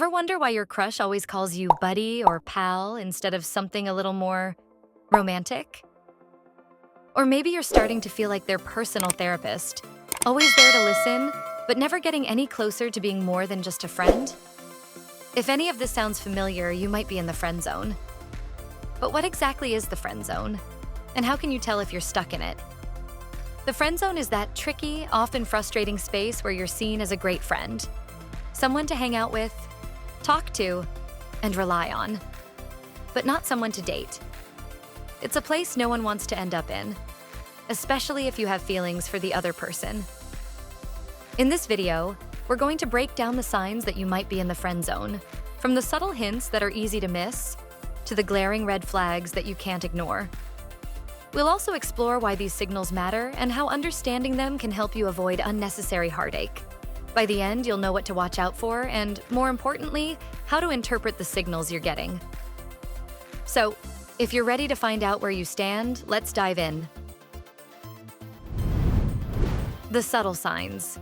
Ever wonder why your crush always calls you buddy or pal instead of something a little more romantic? Or maybe you're starting to feel like their personal therapist, always there to listen, but never getting any closer to being more than just a friend? If any of this sounds familiar, you might be in the friend zone. But what exactly is the friend zone? And how can you tell if you're stuck in it? The friend zone is that tricky, often frustrating space where you're seen as a great friend, someone to hang out with, talk to, and rely on, but not someone to date. It's a place no one wants to end up in, especially if you have feelings for the other person. In this video, we're going to break down the signs that you might be in the friend zone, from the subtle hints that are easy to miss to the glaring red flags that you can't ignore. We'll also explore why these signals matter and how understanding them can help you avoid unnecessary heartache. By the end, you'll know what to watch out for and, more importantly, how to interpret the signals you're getting. So, if you're ready to find out where you stand, let's dive in. The subtle signs.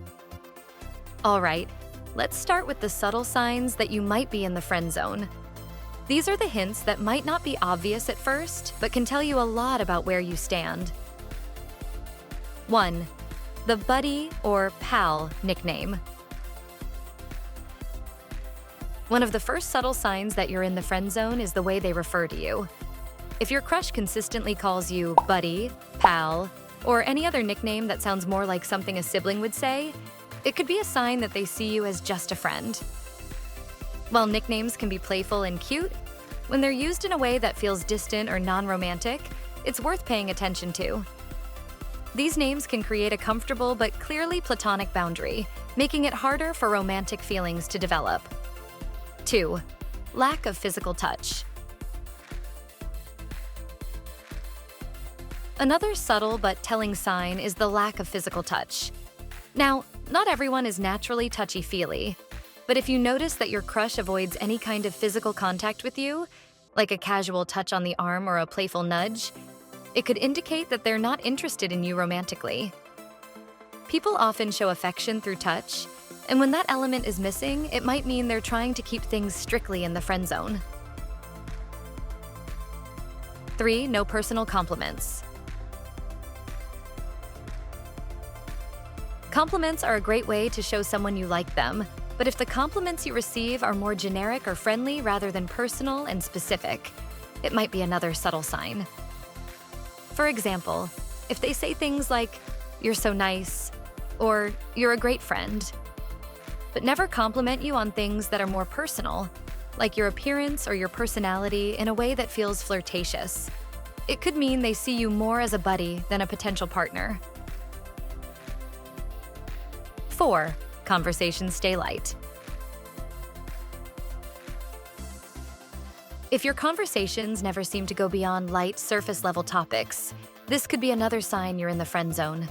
All right, let's start with the subtle signs that you might be in the friend zone. These are the hints that might not be obvious at first, but can tell you a lot about where you stand. 1. The buddy or pal nickname. One of the first subtle signs that you're in the friend zone is the way they refer to you. If your crush consistently calls you buddy, pal, or any other nickname that sounds more like something a sibling would say, it could be a sign that they see you as just a friend. While nicknames can be playful and cute, when they're used in a way that feels distant or non-romantic, it's worth paying attention to. These names can create a comfortable but clearly platonic boundary, making it harder for romantic feelings to develop. 2. Lack of physical touch. Another subtle but telling sign is the lack of physical touch. Now, not everyone is naturally touchy-feely, but if you notice that your crush avoids any kind of physical contact with you, like a casual touch on the arm or a playful nudge, it could indicate that they're not interested in you romantically. People often show affection through touch, and when that element is missing, it might mean they're trying to keep things strictly in the friend zone. 3. No personal compliments. Compliments are a great way to show someone you like them, but if the compliments you receive are more generic or friendly rather than personal and specific, it might be another subtle sign. For example, if they say things like, "You're so nice," or "You're a great friend," but never compliment you on things that are more personal, like your appearance or your personality in a way that feels flirtatious, it could mean they see you more as a buddy than a potential partner. 4. Conversations stay light. If your conversations never seem to go beyond light, surface-level topics, this could be another sign you're in the friend zone.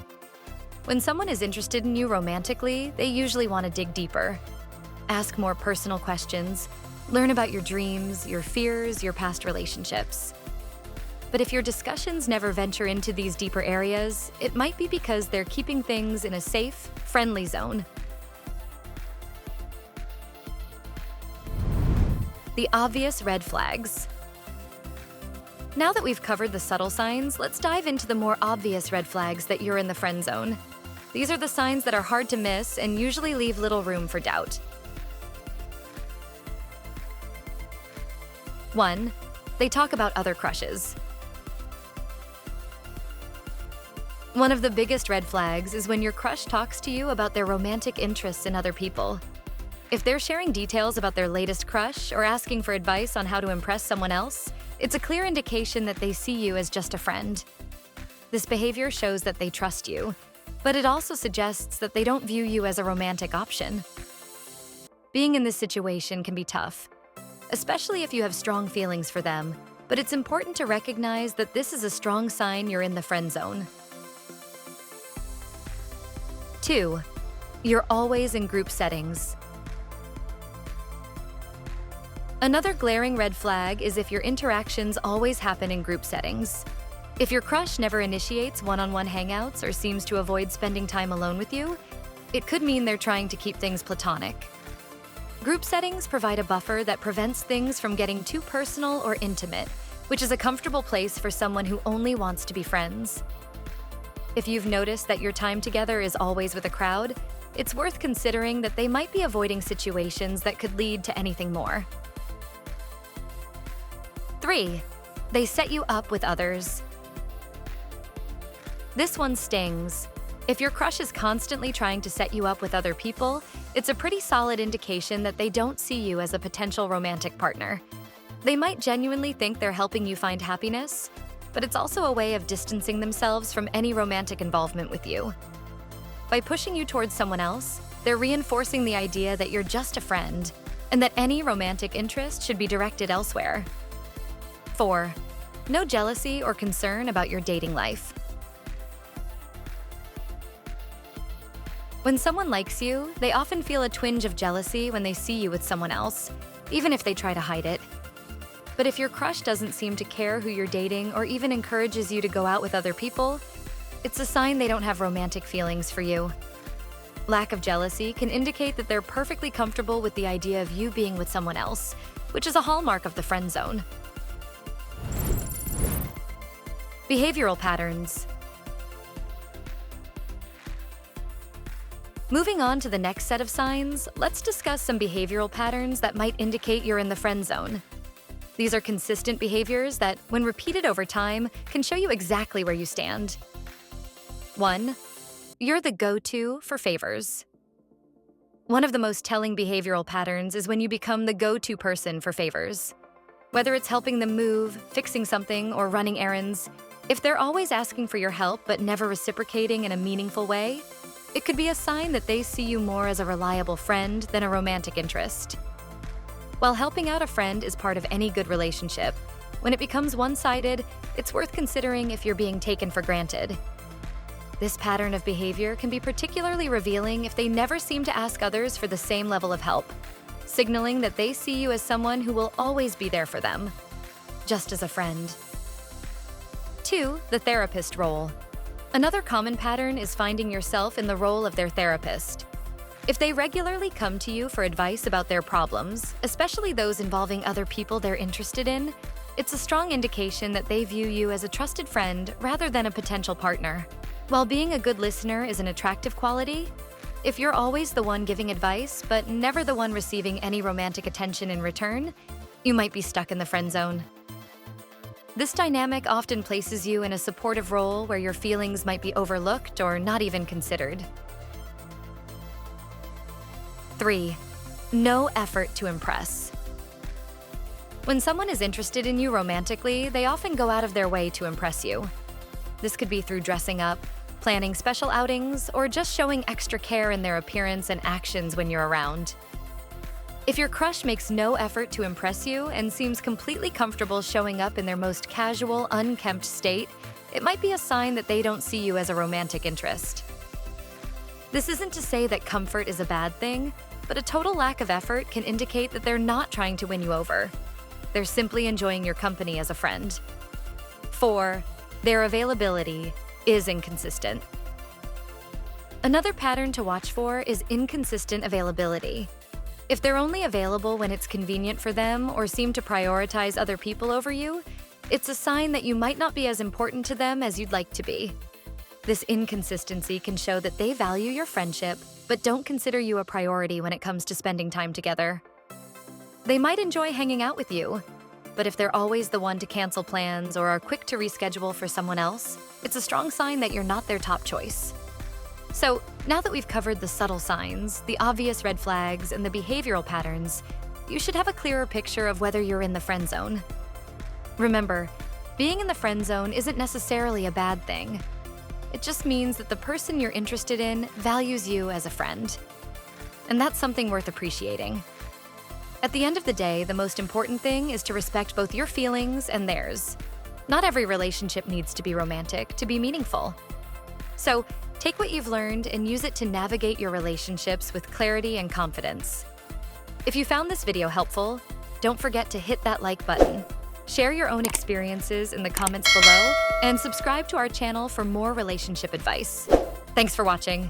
When someone is interested in you romantically, they usually want to dig deeper. Ask more personal questions, learn about your dreams, your fears, your past relationships. But if your discussions never venture into these deeper areas, it might be because they're keeping things in a safe, friendly zone. The obvious red flags. Now that we've covered the subtle signs, let's dive into the more obvious red flags that you're in the friend zone. These are the signs that are hard to miss and usually leave little room for doubt. 1. They talk about other crushes. One of the biggest red flags is when your crush talks to you about their romantic interests in other people. If they're sharing details about their latest crush or asking for advice on how to impress someone else, it's a clear indication that they see you as just a friend. This behavior shows that they trust you, but it also suggests that they don't view you as a romantic option. Being in this situation can be tough, especially if you have strong feelings for them, but it's important to recognize that this is a strong sign you're in the friend zone. 2. You're always in group settings. Another glaring red flag is if your interactions always happen in group settings. If your crush never initiates one-on-one hangouts or seems to avoid spending time alone with you, it could mean they're trying to keep things platonic. Group settings provide a buffer that prevents things from getting too personal or intimate, which is a comfortable place for someone who only wants to be friends. If you've noticed that your time together is always with a crowd, it's worth considering that they might be avoiding situations that could lead to anything more. 3. They set you up with others. This one stings. If your crush is constantly trying to set you up with other people, it's a pretty solid indication that they don't see you as a potential romantic partner. They might genuinely think they're helping you find happiness, but it's also a way of distancing themselves from any romantic involvement with you. By pushing you towards someone else, they're reinforcing the idea that you're just a friend and that any romantic interest should be directed elsewhere. 4. No jealousy or concern about your dating life. When someone likes you, they often feel a twinge of jealousy when they see you with someone else, even if they try to hide it. But if your crush doesn't seem to care who you're dating or even encourages you to go out with other people, it's a sign they don't have romantic feelings for you. Lack of jealousy can indicate that they're perfectly comfortable with the idea of you being with someone else, which is a hallmark of the friend zone. Behavioral patterns. Moving on to the next set of signs, let's discuss some behavioral patterns that might indicate you're in the friend zone. These are consistent behaviors that, when repeated over time, can show you exactly where you stand. 1. You're the go-to for favors. One of the most telling behavioral patterns is when you become the go-to person for favors. Whether it's helping them move, fixing something, or running errands, if they're always asking for your help but never reciprocating in a meaningful way, it could be a sign that they see you more as a reliable friend than a romantic interest. While helping out a friend is part of any good relationship, when it becomes one-sided, it's worth considering if you're being taken for granted. This pattern of behavior can be particularly revealing if they never seem to ask others for the same level of help, signaling that they see you as someone who will always be there for them, just as a friend. 2. The therapist role. Another common pattern is finding yourself in the role of their therapist. If they regularly come to you for advice about their problems, especially those involving other people they're interested in, it's a strong indication that they view you as a trusted friend rather than a potential partner. While being a good listener is an attractive quality, if you're always the one giving advice but never the one receiving any romantic attention in return, you might be stuck in the friend zone. This dynamic often places you in a supportive role where your feelings might be overlooked or not even considered. 3. No effort to impress. When someone is interested in you romantically, they often go out of their way to impress you. This could be through dressing up, planning special outings, or just showing extra care in their appearance and actions when you're around. If your crush makes no effort to impress you and seems completely comfortable showing up in their most casual, unkempt state, it might be a sign that they don't see you as a romantic interest. This isn't to say that comfort is a bad thing, but a total lack of effort can indicate that they're not trying to win you over. They're simply enjoying your company as a friend. 4. Their availability is inconsistent. Another pattern to watch for is inconsistent availability. If they're only available when it's convenient for them or seem to prioritize other people over you, it's a sign that you might not be as important to them as you'd like to be. This inconsistency can show that they value your friendship, but don't consider you a priority when it comes to spending time together. They might enjoy hanging out with you, but if they're always the one to cancel plans or are quick to reschedule for someone else, it's a strong sign that you're not their top choice. So, now that we've covered the subtle signs, the obvious red flags, and the behavioral patterns, you should have a clearer picture of whether you're in the friend zone. Remember, being in the friend zone isn't necessarily a bad thing. It just means that the person you're interested in values you as a friend. And that's something worth appreciating. At the end of the day, the most important thing is to respect both your feelings and theirs. Not every relationship needs to be romantic to be meaningful. So, take what you've learned and use it to navigate your relationships with clarity and confidence. If you found this video helpful, don't forget to hit that like button, share your own experiences in the comments below, and subscribe to our channel for more relationship advice. Thanks for watching.